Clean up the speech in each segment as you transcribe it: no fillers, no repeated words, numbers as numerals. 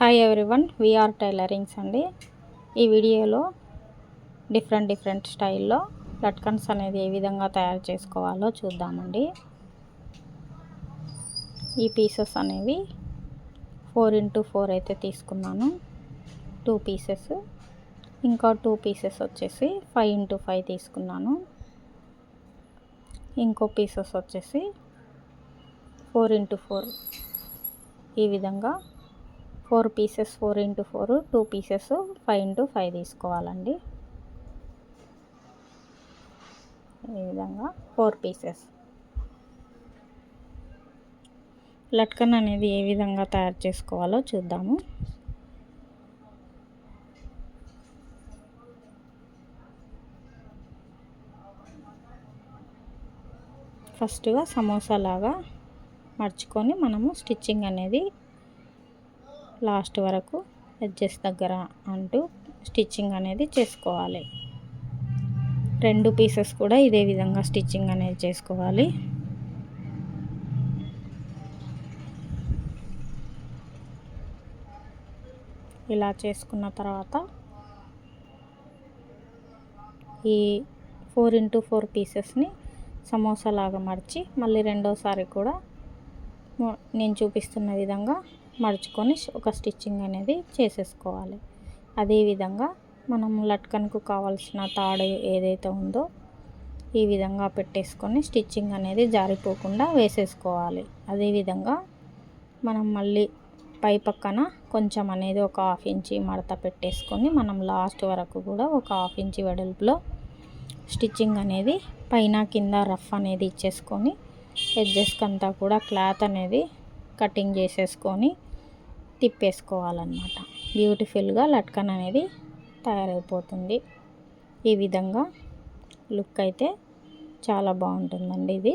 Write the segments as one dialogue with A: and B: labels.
A: Hi everyone, we are tailorings అండి. ఈ వీడియోలో డిఫరెంట్ స్టైల్లో లట్కన్స్ అనేది ఏ విధంగా తయారు చేసుకోవాలో చూద్దామండి. ఈ పీసెస్ అనేవి 4x4 అయితే తీసుకున్నాను, 2 పీసెస్. ఇంకా 2 పీసెస్ వచ్చేసి 5x5 తీసుకున్నాను. ఇంకో పీసెస్ వచ్చేసి 4x4. ఈ విధంగా 4 పీసెస్ 4x4, 2 పీసెస్ 5x5 తీసుకోవాలండి. ఈ విధంగా 4 పీసెస్. లట్కన్ అనేది ఏ విధంగా తయారు చేసుకోవాలో చూద్దాము. ఫస్ట్గా సమోసా లాగా మర్చుకొని మనము స్టిచ్చింగ్ అనేది లాస్ట్ వరకు ఎడ్జెస్ దగ్గర అంటూ స్టిచ్చింగ్ అనేది చేసుకోవాలి. 2 పీసెస్ కూడా ఇదే విధంగా స్టిచ్చింగ్ అనేది చేసుకోవాలి. ఇలా చేసుకున్న తర్వాత ఈ 4x4 పీసెస్ని సమోసా లాగా మడిచి మళ్ళీ రెండోసారి కూడా నేను చూపిస్తున్న విధంగా మడుచుకొని ఒక స్టిచ్చింగ్ అనేది చేసేసుకోవాలి. అదేవిధంగా మనం లట్కన్కు కావాల్సిన తాడు ఏదైతే ఉందో ఈ విధంగా పెట్టేసుకొని స్టిచ్చింగ్ అనేది జారిపోకుండా వేసేసుకోవాలి. అదేవిధంగా మనం మళ్ళీ పై పక్కన కొంచెం అనేది ఒక 1/2 ఇంచి మడత పెట్టేసుకొని మనం లాస్ట్ వరకు కూడా ఒక 1/2 ఇంచి వెడల్పులో స్టిచ్చింగ్ అనేది పైన కింద రఫ్ అనేది ఇచ్చేసుకొని ఎడ్జెస్కి అంతా కూడా క్లాత్ అనేది కటింగ్ చేసేసుకొని తిప్పేసుకోవాలన్నమాట. బ్యూటిఫుల్గా లట్కన్ అనేది తయారైపోతుంది. ఈ విధంగా లుక్ అయితే చాలా బాగుంటుందండి. ఇది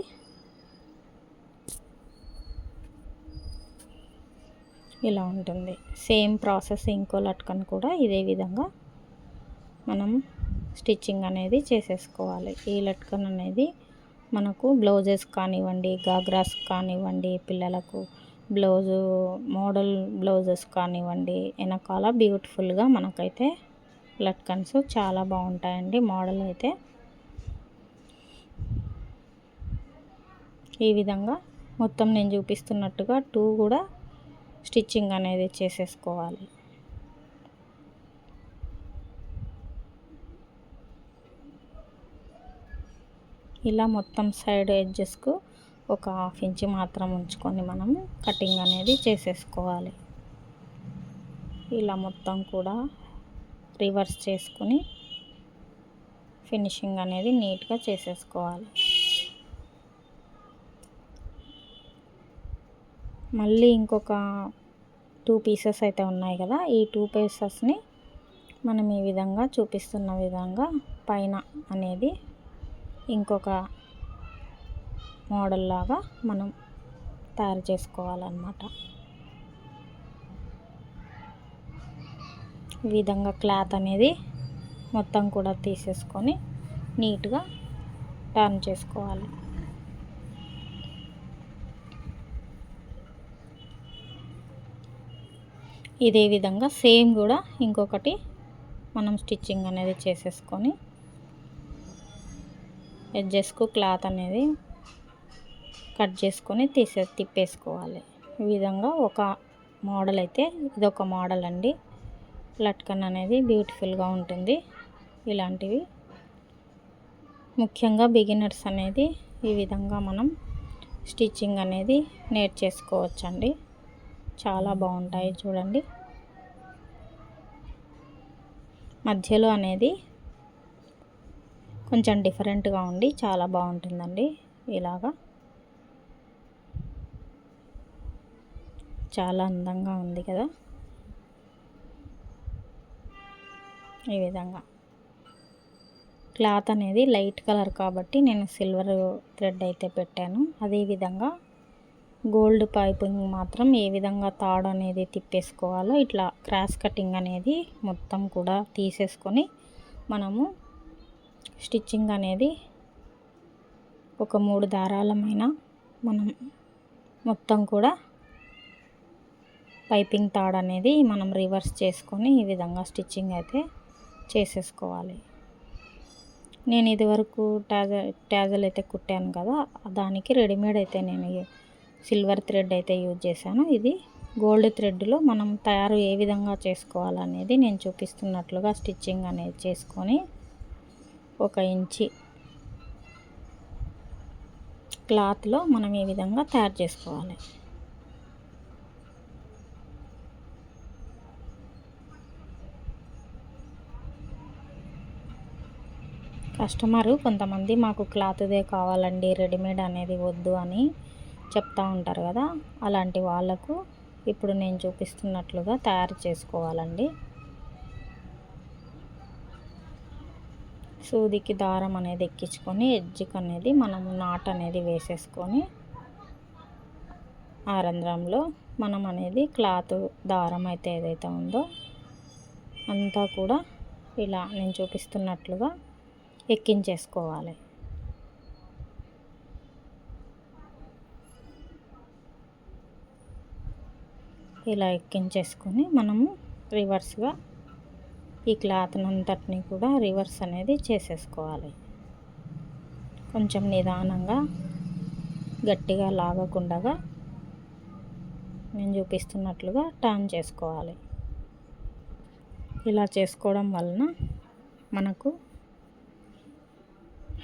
A: ఇలా ఉంటుంది. సేమ్ ప్రాసెస్ ఇంకో లట్కన్ కూడా ఇదే విధంగా మనం స్టిచ్చింగ్ అనేది చేసేసుకోవాలి. ఈ లట్కన్ అనేది మనకు బ్లౌజెస్ కానివ్వండి, గాగ్రాస్ కానివ్వండి, పిల్లలకు బ్లౌజు మోడల్ బ్లౌజెస్ కానివ్వండి, వెనకాల బ్యూటిఫుల్గా మనకైతే లట్కన్స్ చాలా బాగుంటాయండి. మోడల్ అయితే ఈ విధంగా మొత్తం నేను చూపిస్తున్నట్టుగా 2 కూడా స్టిచ్చింగ్ అనేది చేసేసుకోవాలి. ఇలా మొత్తం సైడ్ ఎడ్జెస్కు ఒక 1/2 ఇంచి మాత్రం ఉంచుకొని మనం కటింగ్ అనేది చేసేసుకోవాలి. ఇలా మొత్తం కూడా రివర్స్ చేసుకొని ఫినిషింగ్ అనేది నీట్గా చేసేసుకోవాలి. మళ్ళీ ఇంకొక 2 పీసెస్ అయితే ఉన్నాయి కదా, ఈ 2 పీసెస్ని మనం ఈ విధంగా చూపిస్తున్న విధంగా పైన అనేది ఇంకొక మోడల్ లాగా మనం తయారు చేసుకోవాలన్నమాట. ఈ విధంగా క్లాత్ అనేది మొత్తం కూడా తీసేసుకొని నీట్గా టర్న్ చేసుకోవాలి. ఇదే విధంగా సేమ్ కూడా ఇంకొకటి మనం స్టిచ్చింగ్ అనేది చేసేసుకొని ఎడ్జెస్కు క్లాత్ అనేది కట్ చేసుకొని తిప్పేసుకోవాలి. ఈ విధంగా ఒక మోడల్ అయితే ఇదొక మోడల్ అండి. లట్కన్ అనేది బ్యూటిఫుల్గా ఉంటుంది. ఇలాంటివి ముఖ్యంగా బిగినర్స్ అనేది ఈ విధంగా మనం స్టిచ్చింగ్ అనేది నేర్చేసుకోవచ్చండి. చాలా బాగుంటాయి చూడండి. మధ్యలో అనేది కొంచెం డిఫరెంట్గా ఉండి చాలా బాగుంటుందండి. ఇలాగా చాలా అందంగా ఉంది కదా. ఈ విధంగా క్లాత్ అనేది లైట్ కలర్ కాబట్టి నేను సిల్వర్ థ్రెడ్ అయితే పెట్టాను. అదేవిధంగా గోల్డ్ పైపింగ్ మాత్రం ఏ విధంగా తాడు అనేది తిప్పేసుకోవాలో ఇట్లా క్రాస్ కటింగ్ అనేది మొత్తం కూడా తీసేసుకొని మనము స్టిచ్చింగ్ అనేది ఒక 3 దారాలమైన మనం మొత్తం కూడా పైపింగ్ తాడు అనేది మనం రివర్స్ చేసుకొని ఈ విధంగా స్టిచ్చింగ్ అయితే చేసేసుకోవాలి. నేను ఇదివరకు ట్యాజల్ అయితే కుట్టాను కదా, దానికి రెడీమేడ్ అయితే నేను సిల్వర్ థ్రెడ్ అయితే యూజ్ చేశాను. ఇది గోల్డ్ థ్రెడ్లో మనం తయారు ఏ విధంగా చేసుకోవాలనేది నేను చూపిస్తున్నట్లుగా స్టిచ్చింగ్ అనేది చేసుకొని 1 ఇంచి క్లాత్లో మనం ఈ విధంగా తయారు చేసుకోవాలి. కస్టమరు కొంతమంది మాకు క్లాత్దే కావాలండి, రెడీమేడ్ అనేది వద్దు అని చెప్తూ ఉంటారు కదా, అలాంటి వాళ్ళకు ఇప్పుడు నేను చూపిస్తున్నట్లుగా తయారు చేసుకోవాలండి. సూదికి దారం అనేది ఎక్కించుకొని ఎడ్జ్కి అనేది మనము నాట్ అనేది వేసేసుకొని ఆ రంధ్రంలో మనం అనేది క్లాత్ దారం అయితే ఏదైతే ఉందో అంతా కూడా ఇలా నేను చూపిస్తున్నట్లుగా ఎక్కించేసుకోవాలి. ఇలా ఎక్కించేసుకొని మనము రివర్స్గా ఈ క్లాత్నంతటిని కూడా రివర్స్ అనేది చేసేసుకోవాలి. కొంచెం నిదానంగా, గట్టిగా లాగకుండా నేను చూపిస్తున్నట్లుగా టర్న్ చేసుకోవాలి. ఇలా చేసుకోవడం వలన మనకు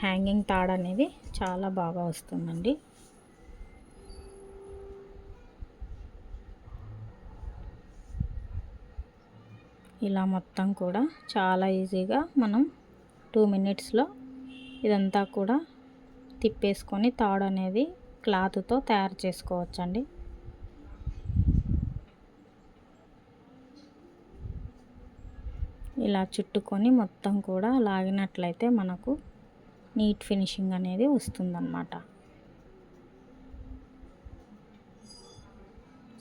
A: హ్యాంగింగ్ తాడు అనేది చాలా బాగా వస్తుందండి. ఇలా మొత్తం కూడా చాలా ఈజీగా మనం 2 మినిట్స్లో ఇదంతా కూడా తిప్పేసుకొని తాడు అనేది క్లాత్తో తయారు చేసుకోవచ్చండి. ఇలా చుట్టుకొని మొత్తం కూడా లాగినట్లయితే మనకు నీట్ ఫినిషింగ్ అనేది వస్తుందన్నమాట.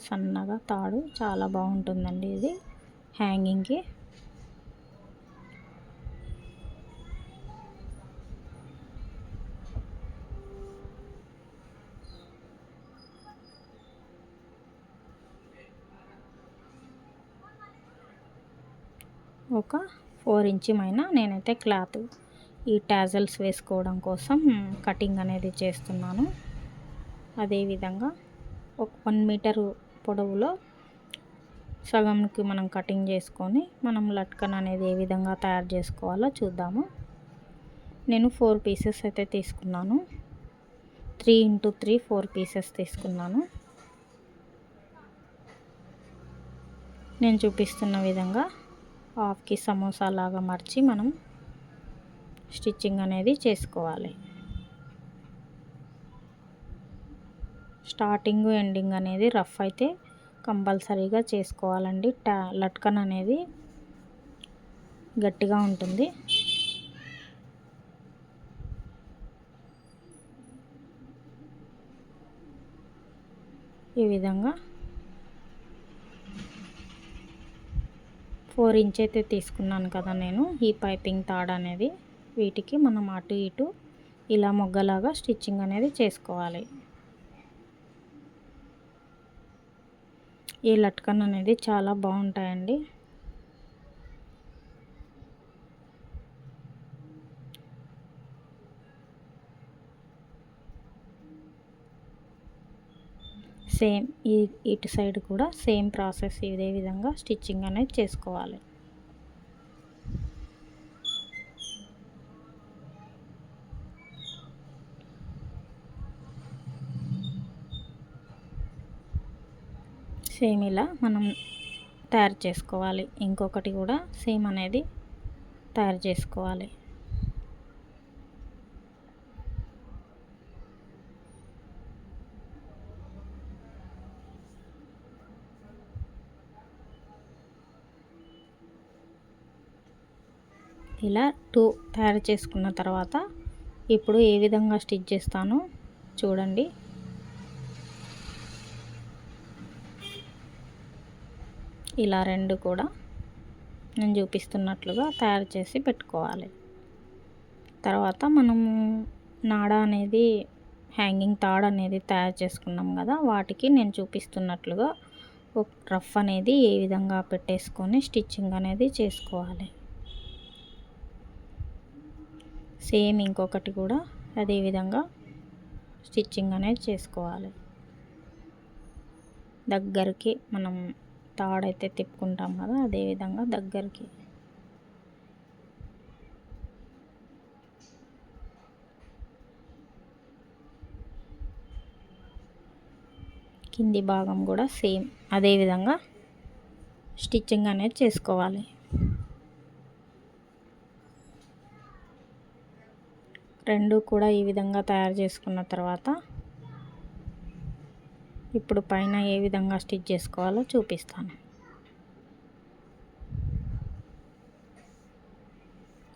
A: సన్నగా తాడు చాలా బాగుంటుందండి ఇది హ్యాంగింగ్కి. ఒక 4 ఇంచ్ మైనా నేనైతే క్లాత్ ఈ టాజల్స్ వేసుకోవడం కోసం కటింగ్ అనేది చేస్తున్నాను. అదేవిధంగా ఒక 1 మీటరు పొడవులో సగంకి మనం కటింగ్ చేసుకొని మనం లట్కన్ అనేది ఏ విధంగా తయారు చేసుకోవాలో చూద్దాము. నేను 4 పీసెస్ అయితే తీసుకున్నాను. 3 x 3 4 పీసెస్ తీసుకున్నాను. నేను చూపిస్తున్న విధంగా హాఫ్కి సమోసా లాగా మర్చి మనం స్టిచ్చింగ్ అనేది చేసుకోవాలి. స్టార్టింగ్ ఎండింగ్ అనేది రఫ్ అయితే కంపల్సరీగా చేసుకోవాలండి. లట్కన్ అనేది గట్టిగా ఉంటుంది. ఈ విధంగా 4 ఇంచ్ అయితే తీసుకున్నాను కదా నేను ఈ పైపింగ్ తాడు అనేది. వీటికి మనం అటు ఇటు ఇలా మొగ్గలాగా స్టిచ్చింగ్ అనేది చేసుకోవాలి. ఈ లట్కన్ అనేది చాలా బాగుంటాయండి. సేమ్ ఇటు సైడ్ కూడా సేమ్ ప్రాసెస్ ఇదే విధంగా స్టిచ్చింగ్ అనేది చేసుకోవాలి. సేమ్ ఇలా మనం తయారు చేసుకోవాలి. ఇంకొకటి కూడా సేమ్ అనేది తయారు చేసుకోవాలి. ఇలా 2 తయారు చేసుకున్న తర్వాత ఇప్పుడు ఏ విధంగా స్టిచ్ చేస్తానో చూడండి. ఇలా 2 కూడా నేను చూపిస్తున్నట్లుగా తయారు చేసి పెట్టుకోవాలి. తర్వాత మనము నాడ అనేది హ్యాంగింగ్ తాడు అనేది తయారు చేసుకున్నాం కదా, వాటికి నేను చూపిస్తున్నట్లుగా ఒక రఫ్ అనేది ఏ విధంగా పెట్టేసుకొని స్టిచ్చింగ్ అనేది చేసుకోవాలి. సేమ్ ఇంకొకటి కూడా అదే విధంగా స్టిచ్చింగ్ అనేది చేసుకోవాలి. దగ్గరికి మనం తాడైతే తిప్పుకుంటాం కదా, అదే విధంగా దగ్గరికి. కింది భాగం కూడా సేమ్ అదే విధంగా స్టిచ్చింగ్ అనేది చేసుకోవాలి. రెండు కూడా ఈ విధంగా తయారు చేసుకున్న తర్వాత ఇప్పుడు పైన ఏ విధంగా స్టిచ్ చేసుకోవాలో చూపిస్తాను.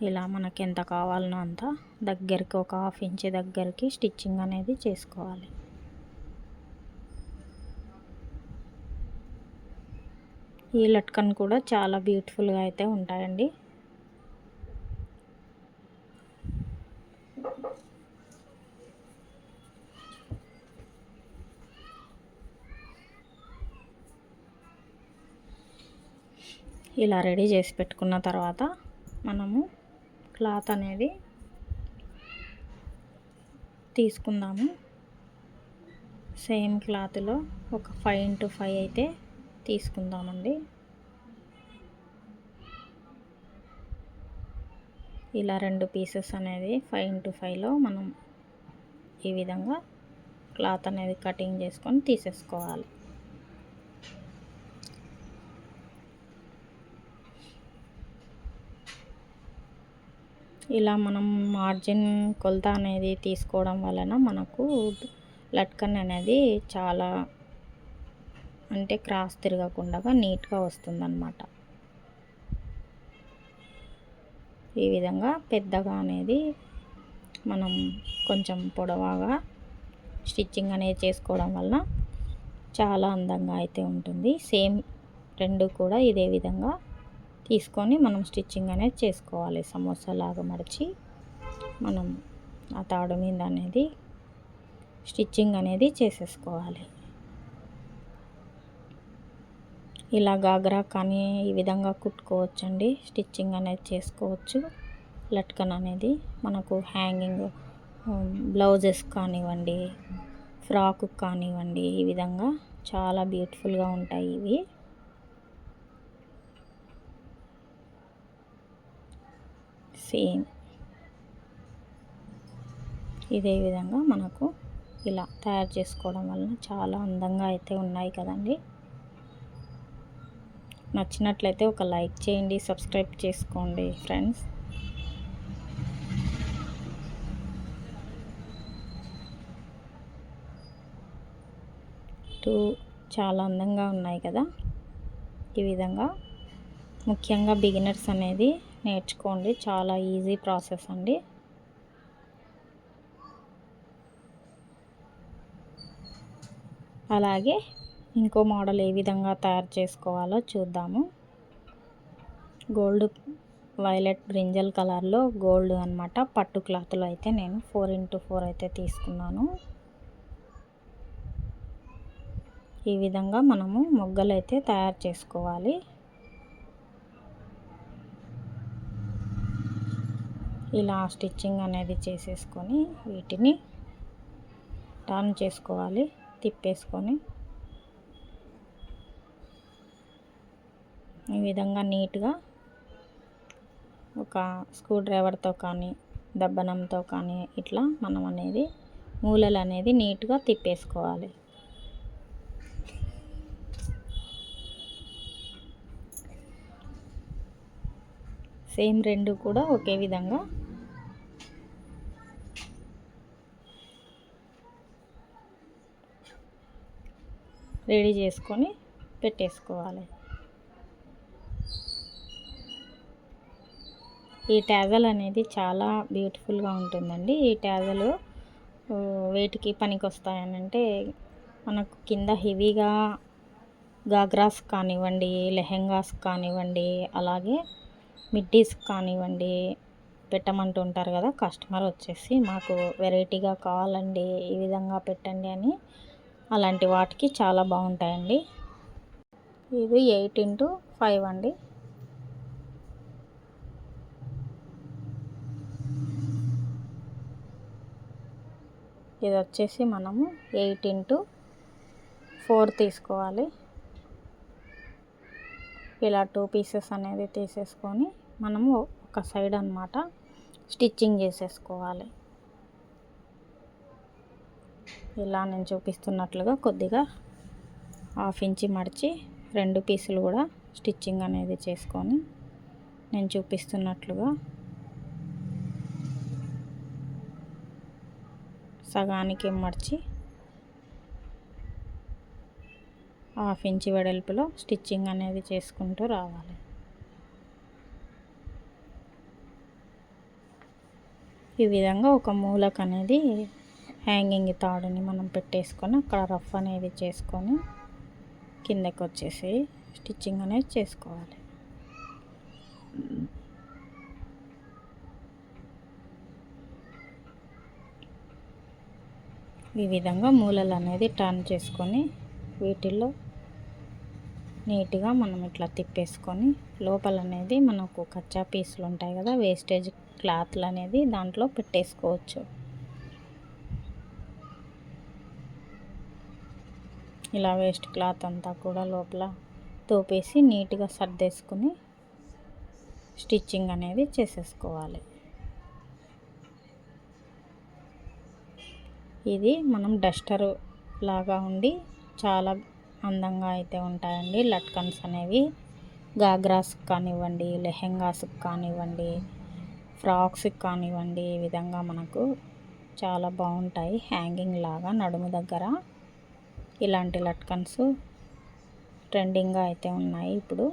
A: ఇలా మనకి ఎంత కావాలనో అంత దగ్గరికి, ఒక 1/2 ఇంచ్ దగ్గరికి స్టిచ్చింగ్ అనేది చేసుకోవాలి. ఈ లట్కన్ కూడా చాలా బ్యూటిఫుల్గా అయితే ఉంటాయండి. ఇలా రెడీ చేసి పెట్టుకున్న తర్వాత మనము క్లాత్ అనేది తీసుకుందాము. సేమ్ క్లాత్లో ఒక 5 x 5 అయితే తీసుకుందామండి. ఇలా 2 పీసెస్ అనేది 5 x 5లో మనం ఈ విధంగా క్లాత్ అనేది కటింగ్ చేసుకొని తీసేసుకోవాలి. ఇలా మనం మార్జిన్ కొలత అనేది తీసుకోవడం వలన మనకు లట్కన్ అనేది చాలా అంటే క్రాస్ తిరగకుండా నీట్గా వస్తుందన్నమాట. ఈ విధంగా పెద్దగా అనేది మనం కొంచెం పొడవాగా స్టిచ్చింగ్ అనేది చేసుకోవడం వలన చాలా అందంగా అయితే ఉంటుంది. సేమ్ రెండు కూడా ఇదే విధంగా తీసుకొని మనం స్టిచ్చింగ్ అనేది చేసుకోవాలి. సమోసా లాగా మడిచి మనం ఆ తాడు మీద అనేది స్టిచ్చింగ్ అనేది చేసేసుకోవాలి. ఇలా గాగ్రా కానీ ఈ విధంగా కుట్టుకోవచ్చండి, స్టిచ్చింగ్ అనేది చేసుకోవచ్చు. లట్కన్ అనేది మనకు హ్యాంగింగ్ బ్లౌజెస్ కానివ్వండి, ఫ్రాకు కానివ్వండి, ఈ విధంగా చాలా బ్యూటిఫుల్గా ఉంటాయి ఇవి. సేమ్ ఇదే విధంగా మనకు ఇలా తయారు చేసుకోవడం వలన చాలా అందంగా అయితే ఉన్నాయి కదండి. నచ్చినట్లయితే ఒక లైక్ చేయండి, సబ్స్క్రైబ్ చేసుకోండి ఫ్రెండ్స్. చాలా అందంగా ఉన్నాయి కదా. ఈ విధంగా ముఖ్యంగా బిగినర్స్ అనేది నేర్చుకోండి, చాలా ఈజీ ప్రాసెస్ అండి. అలాగే ఇంకో మోడల్ ఏ విధంగా తయారు చేసుకోవాలో చూద్దాము. గోల్డ్ వైలెట్ బ్రింజల్ కలర్లో గోల్డ్ అన్నమాట, పట్టు క్లాత్లో అయితే నేను 4 x 4 అయితే తీసుకున్నాను. ఈ విధంగా మనము మొగ్గలు అయితే తయారు చేసుకోవాలి. ఇలా స్టిచ్చింగ్ అనేది చేసేసుకొని వీటిని టర్న్ చేసుకోవాలి, తిప్పేసుకొని ఈ విధంగా నీట్గా ఒక స్క్రూ డ్రైవర్తో కానీ దబ్బనంతో కానీ ఇట్లా మనం అనేది మూలలు అనేది నీట్గా తిప్పేసుకోవాలి. సేమ్ రెండు కూడా ఒకే విధంగా రెడీ చేసుకొని పెట్టేసుకోవాలి. ఈ ట్యాజల్ అనేది చాలా బ్యూటిఫుల్గా ఉంటుందండి. ఈ ట్యాజలు వేటికి పనికి వస్తాయనంటే మనకు కింద హెవీగా గాగ్రాస్ కానివ్వండి, లెహెంగాస్ కానివ్వండి, అలాగే మిడ్డీస్ కానివ్వండి పెట్టమంటూ ఉంటారు కదా కస్టమర్ వచ్చేసి, మాకు వెరైటీగా కావాలండి, ఈ విధంగా పెట్టండి అని. అలాంటి వాటికి చాలా బాగుంటాయండి. ఇది 8x5 అండి. ఇది వచ్చేసి మనము 8x4 తీసుకోవాలి. ఇలా 2 పీసెస్ అనేది తీసేసుకొని మనము ఒక సైడ్ అన్నమాట స్టిచ్చింగ్ చేసేసుకోవాలి. ఇలా నేను చూపిస్తున్నట్లుగా కొద్దిగా 1/2 ఇంచి మడిచి 2 పీసులు కూడా స్టిచ్చింగ్ అనేది చేసుకొని నేను చూపిస్తున్నట్లుగా సగానికి మడిచి 1/2 ఇంచి వెడల్పులో స్టిచ్చింగ్ అనేది చేసుకుంటూ రావాలి. ఈ విధంగా ఒక మూలకు అనేది హ్యాంగింగ్ తాడుని మనం పెట్టేసుకొని అక్కడ రఫ్ అనేది చేసుకొని కిందకి వచ్చేసి స్టిచ్చింగ్ అనేది చేసుకోవాలి. ఈ విధంగా మూలలు అనేది టర్న్ చేసుకొని వీటిల్లో నీట్గా మనం ఇట్లా తిప్పేసుకొని లోపల అనేది మనకు కచ్చా పీసులు ఉంటాయి కదా, వేస్టేజ్ క్లాత్లు అనేది దాంట్లో పెట్టేసుకోవచ్చు. ఇలా వేస్ట్ క్లాత్ అంతా కూడా లోపల తోపేసి నీట్గా సర్దేసుకొని స్టిచ్చింగ్ అనేది చేసేసుకోవాలి. ఇది మనం డస్టర్ లాగా ఉండి చాలా అందంగా అయితే ఉంటాయండి లట్కన్స్ అనేవి. గాగ్రాస్కి కానివ్వండి, లెహెంగాస్కి కానివ్వండి, ఫ్రాక్స్కి కానివ్వండి, ఈ విధంగా మనకు చాలా బాగుంటాయి. హ్యాంగింగ్ లాగా నడుము దగ్గర ఇలాంటి లట్కన్స్ ట్రెండింగ్గా అయితే ఉన్నాయి ఇప్పుడు.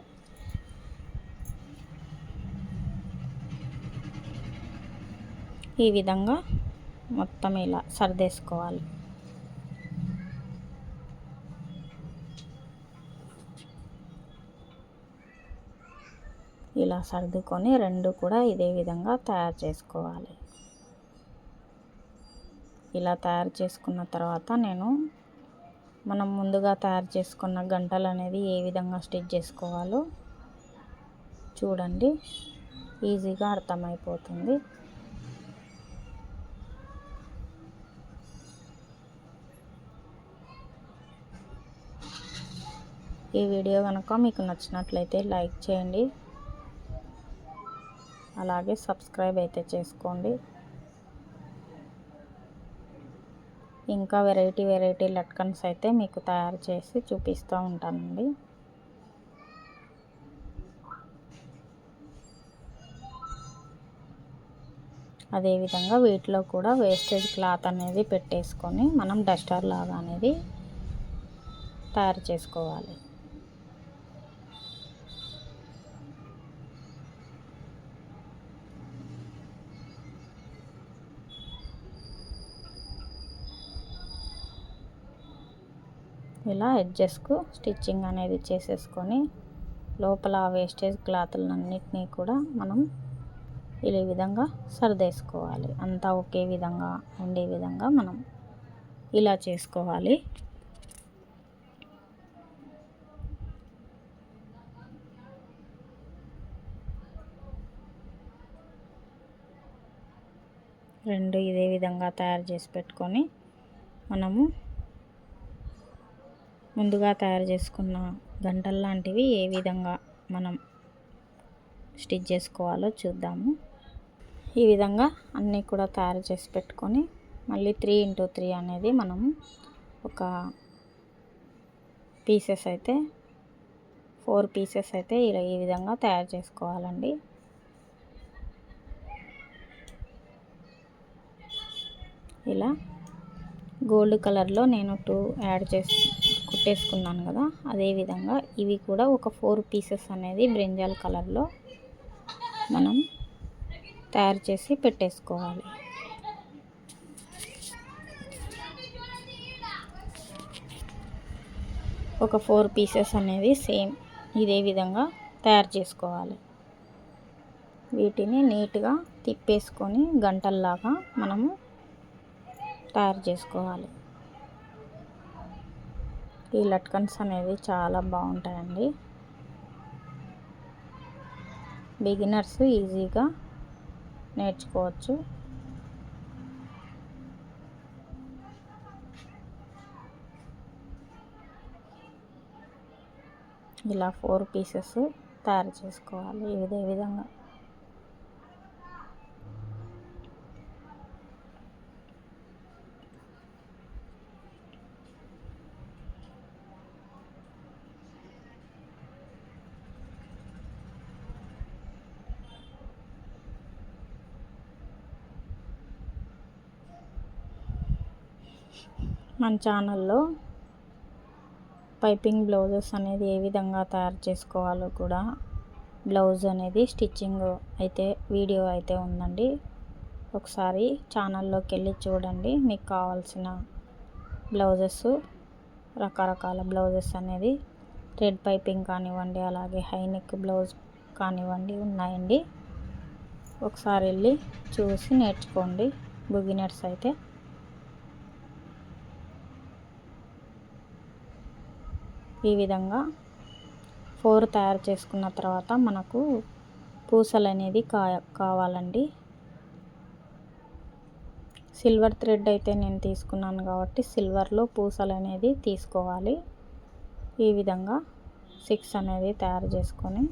A: ఈ విధంగా మొత్తం ఇలా సర్దేసుకోవాలి. ఇలా సర్దుకొని 2 కూడా ఇదే విధంగా తయారు చేసుకోవాలి. ఇలా తయారు చేసుకున్న తర్వాత మనం ముందుగా తయారు చేసుకున్న గంటలు అనేది ఏ విధంగా స్టిచ్ చేసుకోవాలో చూడండి, ఈజీగా అర్థమైపోతుంది. ఈ వీడియో కనుక మీకు నచ్చినట్లయితే లైక్ చేయండి, అలాగే సబ్స్క్రైబ్ అయితే చేసుకోండి. ఇంకా వెరైటీ లట్కన్స్ అయితే మీకు తయారు చేసి చూపిస్తూ ఉంటానండి. అదేవిధంగా వీటిలో కూడా వేస్టేజ్ క్లాత్ అనేది పెట్టేసుకొని మనం డస్టర్ లాగా అనేది తయారు చేసుకోవాలి. ఇలా ఎడ్జెస్కు స్టిచ్చింగ్ అనేది చేసేసుకొని లోపల వేస్టేజ్ క్లాతులన్నిటినీ కూడా మనం ఈ విధంగా సర్దేసుకోవాలి. అంతా ఒకే విధంగా ఉండే విధంగా మనం ఇలా చేసుకోవాలి. రెండు ఇదే విధంగా తయారు చేసి పెట్టుకొని మనము ముందుగా తయారు చేసుకున్న గంటలు లాంటివి ఏ విధంగా మనం స్టిచ్ చేసుకోవాలో చూద్దాము. ఈ విధంగా అన్నీ కూడా తయారు చేసి పెట్టుకొని మళ్ళీ 3x3 అనేది మనము ఒక పీసెస్ అయితే 4 పీసెస్ అయితే ఇలా ఈ విధంగా తయారు చేసుకోవాలండి. ఇలా గోల్డ్ కలర్లో నేను 2 యాడ్ చేసి కుట్టేసుకున్నాను కదా, అదేవిధంగా ఇవి కూడా ఒక 4 పీసెస్ అనేది బ్రింజాల్ కలర్లో మనం తయారు చేసి పెట్టేసుకోవాలి. ఒక 4 పీసెస్ అనేది సేమ్ ఇదే విధంగా తయారు చేసుకోవాలి. వీటిని నీట్గా తిప్పేసుకొని గంటల్లాగా మనము తయారు చేసుకోవాలి. ఈ లట్కన్స్ అనేవి చాలా బాగుంటాయండి. బిగినర్స్ ఈజీగా నేర్చుకోవచ్చు. ఇలా 4 పీసెస్ తయారు చేసుకోవాలి ఇదే విధంగా. మన ఛానల్లో పైపింగ్ బ్లౌజెస్ అనేది ఏ విధంగా తయారు చేసుకోవాలో కూడా బ్లౌజ్ అనేది స్టిచ్చింగ్ అయితే వీడియో అయితే ఉందండి. ఒకసారి ఛానల్లోకి వెళ్ళి చూడండి. మీకు కావాల్సిన బ్లౌజెస్, రకరకాల బ్లౌజెస్ అనేది థ్రెడ్ పైపింగ్ కానివ్వండి, అలాగే హై నెక్ బ్లౌజ్ కానివ్వండి ఉన్నాయండి. ఒకసారి వెళ్ళి చూసి నేర్చుకోండి బిగినర్స్ అయితే. ఈ విధంగా 4 తయారు చేసుకున్న తర్వాత మనకు పూసలు అనేది కావాలండి. సిల్వర్ థ్రెడ్ అయితే నేను తీసుకున్నాను కాబట్టి సిల్వర్లో పూసలు అనేది తీసుకోవాలి. ఈ విధంగా 6 అనేది తయారు చేసుకొని,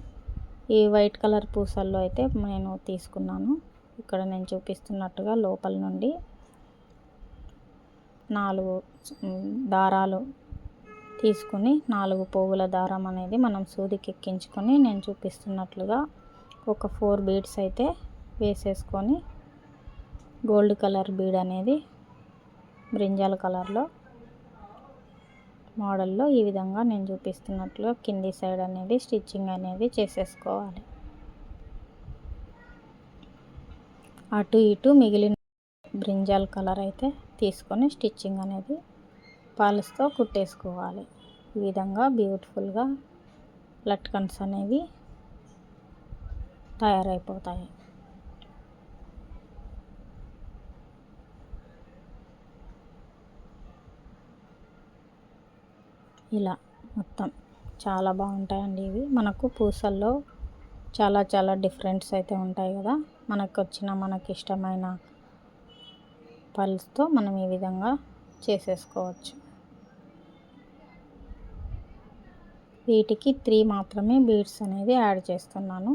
A: ఈ వైట్ కలర్ పూసల్లో అయితే నేను తీసుకున్నాను. ఇక్కడ నేను చూపిస్తున్నట్టుగా లోపల నుండి 4 దారాలు తీసుకుని 4 పోగుల దారం అనేది మనం సూదికి ఎక్కించుకొని నేను చూపిస్తున్నట్లుగా ఒక 4 బీడ్స్ అయితే వేసేసుకొని, గోల్డ్ కలర్ బీడ్ అనేది బ్రింజాల్ కలర్లో మోడల్లో ఈ విధంగా నేను చూపిస్తున్నట్లుగా కింది సైడ్ అనేది స్టిచ్చింగ్ అనేది చేసేసుకోవాలి. అటు ఇటు మిగిలిన బ్రింజాల్ కలర్ అయితే తీసుకొని స్టిచ్చింగ్ అనేది పాల్స్తో కుట్టేసుకోవాలి. ఈ విధంగా బ్యూటిఫుల్గా లట్కన్స్ అనేవి తయారైపోతాయి. ఇలా మొత్తం చాలా బాగుంటాయండి. ఇవి మనకు పూసల్లో చాలా డిఫరెంట్స్ అయితే ఉంటాయి కదా. మనకి ఇష్టమైన పల్స్తో మనం ఈ విధంగా చేసేసుకోవచ్చు. వీటికి 3 మాత్రమే బీడ్స్ అనేది యాడ్ చేస్తున్నాను.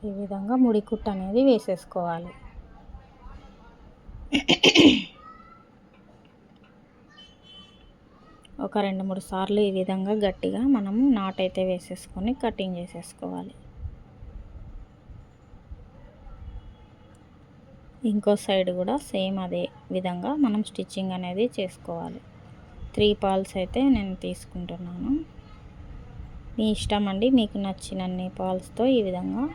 A: ఈ విధంగా ముడి కుట్టు అనేది వేసేసుకోవాలి. ఒక 2-3 సార్లు ఈ విధంగా గట్టిగా మనము నాట్ అయితే వేసేసుకొని కటింగ్ చేసేసుకోవాలి. ఇంకో సైడ్ కూడా సేమ్ అదే విధంగా మనం స్టిచ్చింగ్ అనేది చేసుకోవాలి. 3 పాల్స్ అయితే నేను తీసుకుంటున్నాను. మీ ఇష్టం అండి, మీకు నచ్చినన్ని పాల్స్తో ఈ విధంగా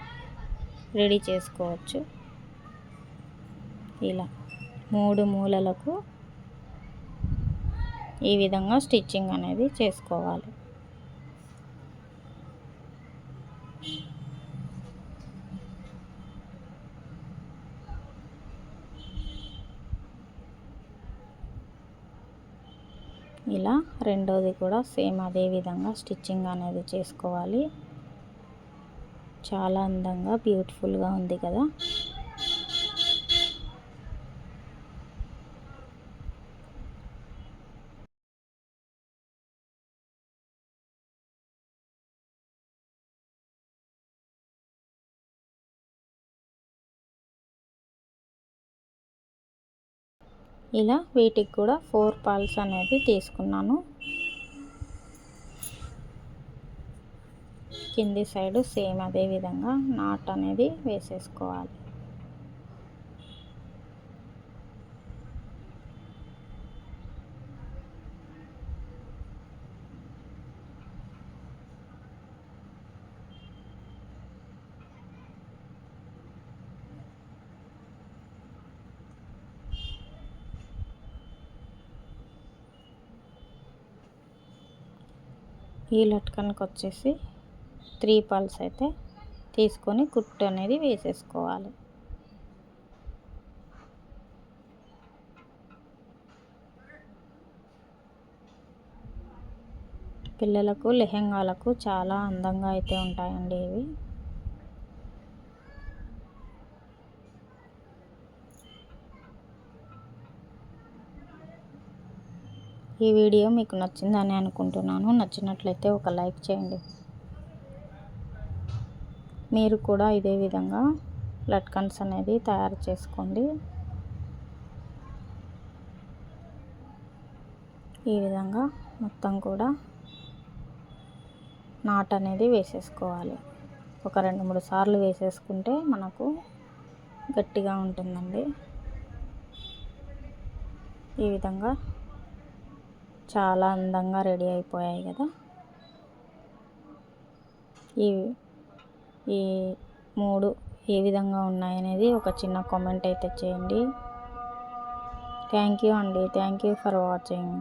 A: రెడీ చేసుకోవచ్చు. ఇలా 3 మూలలకు ఈ విధంగా స్టిచ్చింగ్ అనేది చేసుకోవాలి. ఇలా రెండోది కూడా సేమ్ అదే విధంగా స్టిచ్చింగ్ అనేది చేసుకోవాలి. చాలా అందంగా బ్యూటిఫుల్గా ఉంది కదా. ఇలా వీటికి కూడా 4 పాల్స్ అనేది తీసుకున్నాను. కింది సైడు సేమ్ అదే విధంగా నాట్ అనేది వేసేసుకోవాలి. ఈ లట్కన్కి వచ్చేసి 3 పాల్స్ అయితే తీసుకొని కుట్టు అనేది వేసేసుకోవాలి. పిల్లలకు లెహెంగాలకు చాలా అందంగా అయితే ఉంటాయండి ఇవి. ఈ వీడియో మీకు నచ్చిందని అనుకుంటున్నాను. నచ్చినట్లయితే ఒక లైక్ చేయండి. మీరు కూడా ఇదే విధంగా లట్కన్స్ అనేది తయారు చేసుకోండి. ఈ విధంగా మొత్తం కూడా నాట్ అనేది వేసేసుకోవాలి. ఒక 2-3 సార్లు వేసేసుకుంటే మనకు గట్టిగా ఉంటుందండి. ఈ విధంగా చాలా అందంగా రెడీ అయిపోయాయి కదా. ఈ 3 ఏ విధంగా ఉన్నాయనేది ఒక చిన్న కామెంట్ అయితే చేయండి. థ్యాంక్ యూ అండి. Thank you for watching.